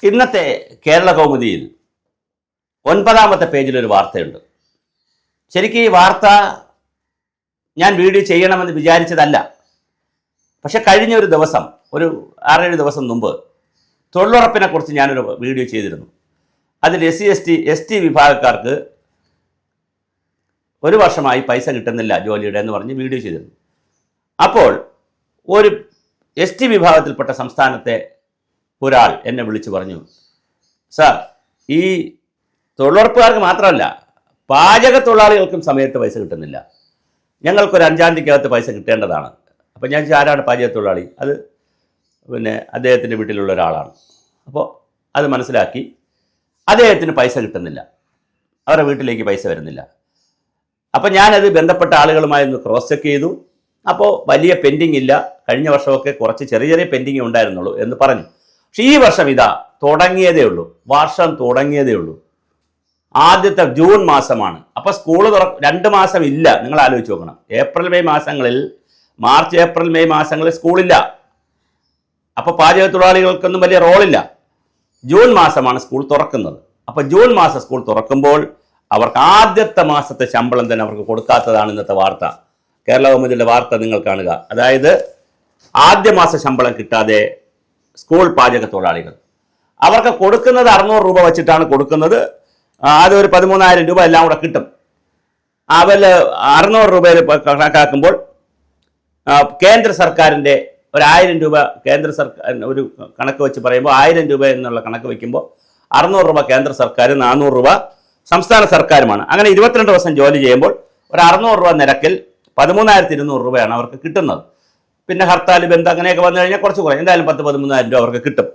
ഇന്നത്തെ കേരള കൗമുദിയിൽ 9ാമത്തെ പേജിലൊരു വാർത്തയുണ്ട്. ശരിക്കും ഈ വാർത്ത ഞാൻ വീഡിയോ ചെയ്യണമെന്ന് വിചാരിച്ചതല്ല. പക്ഷെ കഴിഞ്ഞ ഒരു ദിവസം, ഒരു 6-7 ദിവസം മുമ്പ് തൊഴിലുറപ്പിനെക്കുറിച്ച് ഞാനൊരു വീഡിയോ ചെയ്തിരുന്നു. അതിൽ SC/ST വിഭാഗക്കാർക്ക് 1 വർഷമായി പൈസ കിട്ടുന്നില്ല ജോലിയുടെ എന്ന് പറഞ്ഞ് വീഡിയോ ചെയ്തിരുന്നു. അപ്പോൾ ഒരു ST വിഭാഗത്തിൽപ്പെട്ട സംസ്ഥാനത്തെ ഒരാൾ എന്നെ വിളിച്ചു പറഞ്ഞു, സാർ, ഈ തൊഴിലുറപ്പുകാർക്ക് മാത്രമല്ല പാചക തൊഴിലാളികൾക്കും സമയത്ത് പൈസ കിട്ടുന്നില്ല, ഞങ്ങൾക്കൊരു 5-ാം തീയതിക്കകത്ത് പൈസ കിട്ടേണ്ടതാണ്. അപ്പം ഞാൻ ആരാണ് പാചക തൊഴിലാളി? അത് അദ്ദേഹത്തിൻ്റെ വീട്ടിലുള്ള ഒരാളാണ്. അപ്പോൾ അത് മനസ്സിലാക്കി അദ്ദേഹത്തിന് പൈസ കിട്ടുന്നില്ല, അവരുടെ വീട്ടിലേക്ക് പൈസ വരുന്നില്ല. അപ്പം ഞാനത് ബന്ധപ്പെട്ട ആളുകളുമായി ഒന്ന് ക്രോസ് ചെക്ക് ചെയ്തു. അപ്പോൾ വലിയ പെൻഡിങ് ഇല്ല, കഴിഞ്ഞ വർഷമൊക്കെ കുറച്ച് ചെറിയ ചെറിയ പെൻഡിങ് ഉണ്ടായിരുന്നുള്ളൂ എന്ന് പറഞ്ഞു. പക്ഷെ ഈ വർഷം ഇതാ തുടങ്ങിയതേ ഉള്ളൂ, വർഷം തുടങ്ങിയതേ ഉള്ളൂ. ആദ്യത്തെ ജൂൺ മാസമാണ്. അപ്പോൾ സ്കൂൾ 2 മാസം ഇല്ല. നിങ്ങൾ ആലോചിച്ച് നോക്കണം. മാർച്ച് ഏപ്രിൽ മെയ് മാസങ്ങളിൽ സ്കൂളില്ല. അപ്പോൾ പാചക തൊഴിലാളികൾക്കൊന്നും വലിയ റോളില്ല. ജൂൺ മാസമാണ് സ്കൂൾ തുറക്കുന്നത്. അപ്പോൾ ജൂൺ മാസം സ്കൂൾ തുറക്കുമ്പോൾ അവർക്ക് ആദ്യത്തെ മാസത്തെ ശമ്പളം തന്നെ അവർക്ക് കൊടുക്കാത്തതാണ് ഇന്നത്തെ വാർത്ത. കേരള കൗമുദിയുടെ വാർത്ത നിങ്ങൾ കാണുക. അതായത് ആദ്യ മാസ ശമ്പളം കിട്ടാതെ സ്കൂൾ പാചക തൊഴിലാളികൾ, അവർക്ക് കൊടുക്കുന്നത് 600 രൂപ വെച്ചിട്ടാണ് കൊടുക്കുന്നത്. അതൊരു 13,000 രൂപ എല്ലാം കൂടെ കിട്ടും. അവർ 600 രൂപയിൽ കണക്കാക്കുമ്പോൾ കേന്ദ്ര സർക്കാരിൻ്റെ ഒരു 1000 രൂപ, കേന്ദ്ര സർക്കാർ ഒരു കണക്ക് വെച്ച് പറയുമ്പോൾ 1000 രൂപ എന്നുള്ള കണക്ക് വയ്ക്കുമ്പോൾ 600 രൂപ കേന്ദ്ര സർക്കാർ, 400 രൂപ സംസ്ഥാന സർക്കാരുമാണ്. അങ്ങനെ 22 ദിവസം ജോലി ചെയ്യുമ്പോൾ ഒരു 600 രൂപ നിരക്കിൽ 13,200 രൂപയാണ് അവർക്ക് കിട്ടുന്നത്. പിന്നെ ഹർത്താൽ, ബന്ദ് അങ്ങനെയൊക്കെ വന്നു കഴിഞ്ഞാൽ കുറച്ച് കുറയും. എന്തായാലും 10-13,000 രൂപ അവർക്ക് കിട്ടും.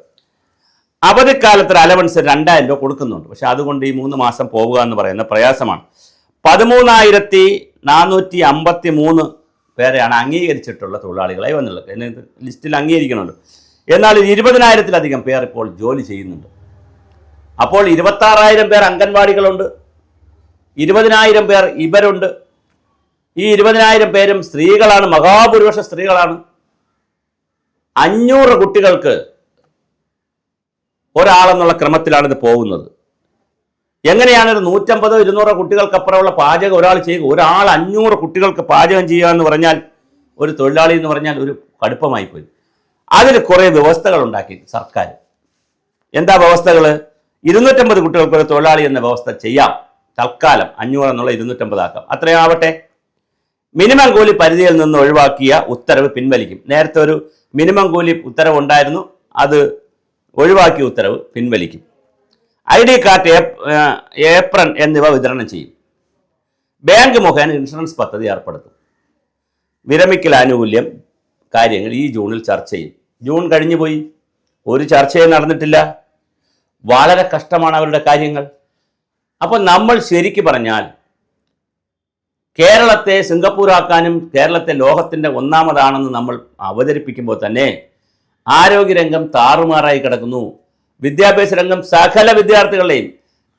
അവധിക്കാലത്ത് അലവൻസ് 2,000 രൂപ കൊടുക്കുന്നുണ്ട്. പക്ഷെ അതുകൊണ്ട് ഈ 3 മാസം പോവുക എന്ന് പറയുന്ന പ്രയാസമാണ്. 13,453 പേരെയാണ് അംഗീകരിച്ചിട്ടുള്ള തൊഴിലാളികളായി വന്നുള്ളത്. എന്നെ ലിസ്റ്റിൽ അംഗീകരിക്കുന്നുണ്ട്. എന്നാൽ 20,000-ലധികം പേർ ഇപ്പോൾ ജോലി ചെയ്യുന്നുണ്ട്. അപ്പോൾ 26,000 പേർ അംഗൻവാടികളുണ്ട്, 20,000 പേർ ഇവരുണ്ട്. ഈ 20,000 പേരും സ്ത്രീകളാണ്, മഹാഭൂരിപക്ഷ സ്ത്രീകളാണ്. 500 കുട്ടികൾക്ക് ഒരാളെന്നുള്ള ക്രമത്തിലാണ് ഇത് പോകുന്നത്. എങ്ങനെയാണ് ഒരു 150-200 കുട്ടികൾക്കപ്പുറമുള്ള പാചകം ഒരാൾ ചെയ്യുക? ഒരാൾ 500 കുട്ടികൾക്ക് പാചകം ചെയ്യുക എന്ന് പറഞ്ഞാൽ, ഒരു തൊഴിലാളി എന്ന് പറഞ്ഞാൽ ഒരു കടുപ്പമായി പോയി. അതിൽ കുറേ വ്യവസ്ഥകൾ ഉണ്ടാക്കി സർക്കാർ. എന്താ വ്യവസ്ഥകൾ? 250 കുട്ടികൾക്ക് ഒരു തൊഴിലാളി എന്ന വ്യവസ്ഥ ചെയ്യാം. തൽക്കാലം 500 എന്നുള്ള 250 ആക്കാം. അത്രയാവട്ടെ. മിനിമം കൂലി പരിധിയിൽ നിന്ന് ഒഴിവാക്കിയ ഉത്തരവ് പിൻവലിക്കും. നേരത്തെ ഒരു മിനിമം കൂലി ഉത്തരവ് ഉണ്ടായിരുന്നു, അത് ഒഴിവാക്കിയ ഉത്തരവ് പിൻവലിക്കും. ID കാർഡ്, ഏപ്രൺ എന്നിവ വിതരണം ചെയ്യും. ബാങ്ക് മുഖേന ഇൻഷുറൻസ് പദ്ധതി ഏർപ്പെടുത്തും. വിരമിക്കൽ ആനുകൂല്യം കാര്യങ്ങൾ ഈ ജൂണിൽ ചർച്ച ചെയ്യും. ജൂൺ കഴിഞ്ഞു പോയി, ഒരു ചർച്ചയും നടന്നിട്ടില്ല. വളരെ കഷ്ടമാണ് അവരുടെ കാര്യങ്ങൾ. അപ്പോൾ നമ്മൾ ശരിക്ക് പറഞ്ഞാൽ കേരളത്തെ സിംഗപ്പൂരാക്കാനും കേരളത്തെ ലോകത്തിൻ്റെ 1ാമതാണെന്ന് നമ്മൾ അവതരിപ്പിക്കുമ്പോൾ തന്നെ ആരോഗ്യരംഗം താറുമാറായി കിടക്കുന്നു. വിദ്യാഭ്യാസ രംഗം സകല വിദ്യാർത്ഥികളുടെയും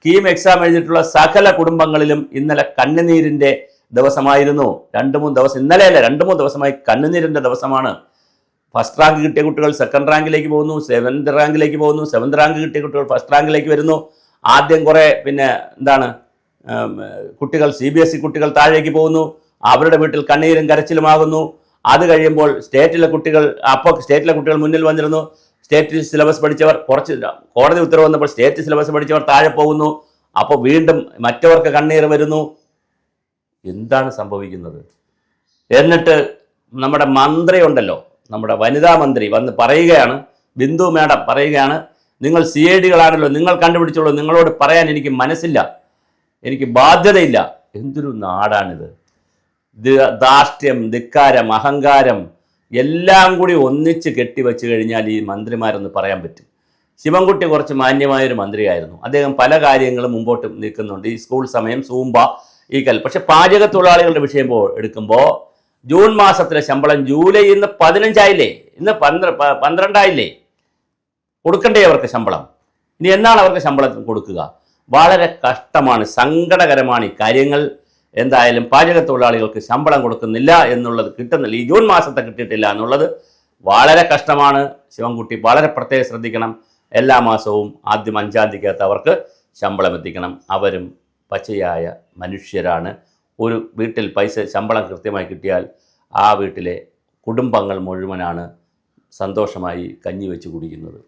കീം എക്സാം എഴുതിയിട്ടുള്ള സകല കുടുംബങ്ങളിലും ഇന്നലെ കണ്ണുനീരിൻ്റെ ദിവസമായിരുന്നു. 2-3 ദിവസം, ഇന്നലെയല്ല 2-3 ദിവസമായി കണ്ണുനീരിൻ്റെ ദിവസമാണ്. ഫസ്റ്റ് റാങ്ക് കിട്ടിയ കുട്ടികൾ സെക്കൻഡ് റാങ്കിലേക്ക് പോകുന്നു, 7th റാങ്കിലേക്ക് പോകുന്നു, 7th റാങ്ക് കിട്ടിയ കുട്ടികൾ ഫസ്റ്റ് റാങ്കിലേക്ക് വരുന്നു. ആദ്യം കുറേ കുട്ടികൾ CBSE കുട്ടികൾ താഴേക്ക് പോകുന്നു, അവരുടെ വീട്ടിൽ കണ്ണീരും കരച്ചിലുമാകുന്നു. അത് കഴിയുമ്പോൾ സ്റ്റേറ്റിലെ കുട്ടികൾ മുന്നിൽ വന്നിരുന്നു. സ്റ്റേറ്റ് സിലബസ് പഠിച്ചവർ, കുറച്ച് കോടതി ഉത്തരവ് വന്നപ്പോൾ സ്റ്റേറ്റ് സിലബസ് പഠിച്ചവർ താഴെ പോകുന്നു. അപ്പോൾ വീണ്ടും മറ്റവർക്ക് കണ്ണീർ വരുന്നു. എന്താണ് സംഭവിക്കുന്നത്? എന്നിട്ട് നമ്മുടെ മന്ത്രി ഉണ്ടല്ലോ, നമ്മുടെ വനിതാ മന്ത്രി വന്ന് പറയുകയാണ്, ബിന്ദു മാഡം പറയുകയാണ്, നിങ്ങൾ CIDകളാണല്ലോ, നിങ്ങൾ കണ്ടുപിടിച്ചോളൂ, നിങ്ങളോട് പറയാൻ എനിക്ക് മനസ്സില്ല, എനിക്ക് ബാധ്യതയില്ല. എന്തൊരു നാടാണിത്! ധാർഷ്ട്യം, ധിക്കാരം, അഹങ്കാരം എല്ലാം കൂടി ഒന്നിച്ച് കെട്ടിവെച്ച് കഴിഞ്ഞാൽ ഈ മന്ത്രിമാരെന്ന് പറയാൻ പറ്റും. ശിവൻകുട്ടി കുറച്ച് മാന്യമായൊരു മന്ത്രിയായിരുന്നു. അദ്ദേഹം പല കാര്യങ്ങളും മുമ്പോട്ട് നിൽക്കുന്നുണ്ട്. ഈ സ്കൂൾ സമയം, സൂമ്പ, പക്ഷെ പാചക തൊഴിലാളികളുടെ വിഷയം എടുക്കുമ്പോൾ ജൂൺ മാസത്തിലെ ശമ്പളം ജൂലൈ ഇന്ന് 15 ആയില്ലേ, ഇന്ന് 12 ആയില്ലേ? കൊടുക്കണ്ടേ അവർക്ക് ശമ്പളം? ഇനി എന്നാണ് അവർക്ക് ശമ്പളം കൊടുക്കുക? വളരെ കഷ്ടമാണ്, സങ്കടകരമാണ് ഈ കാര്യങ്ങൾ. എന്തായാലും പാചക തൊഴിലാളികൾക്ക് ശമ്പളം കൊടുക്കുന്നില്ല എന്നുള്ളത്, കിട്ടുന്നില്ല, ഈ ജൂൺ മാസത്തെ കിട്ടിയിട്ടില്ല എന്നുള്ളത് വളരെ കഷ്ടമാണ്. ശിവൻകുട്ടി വളരെ പ്രത്യേകം ശ്രദ്ധിക്കണം. എല്ലാ മാസവും ആദ്യം 5-ാം തീയതിക്കകത്ത് അവർക്ക് ശമ്പളം എത്തിക്കണം. അവരും പച്ചയായ മനുഷ്യരാണ്. ഒരു വീട്ടിൽ ശമ്പളം കൃത്യമായി കിട്ടിയാൽ ആ വീട്ടിലെ കുടുംബങ്ങൾ മുഴുവനാണ് സന്തോഷമായി കഞ്ഞി വെച്ച് കുടിക്കുന്നത്.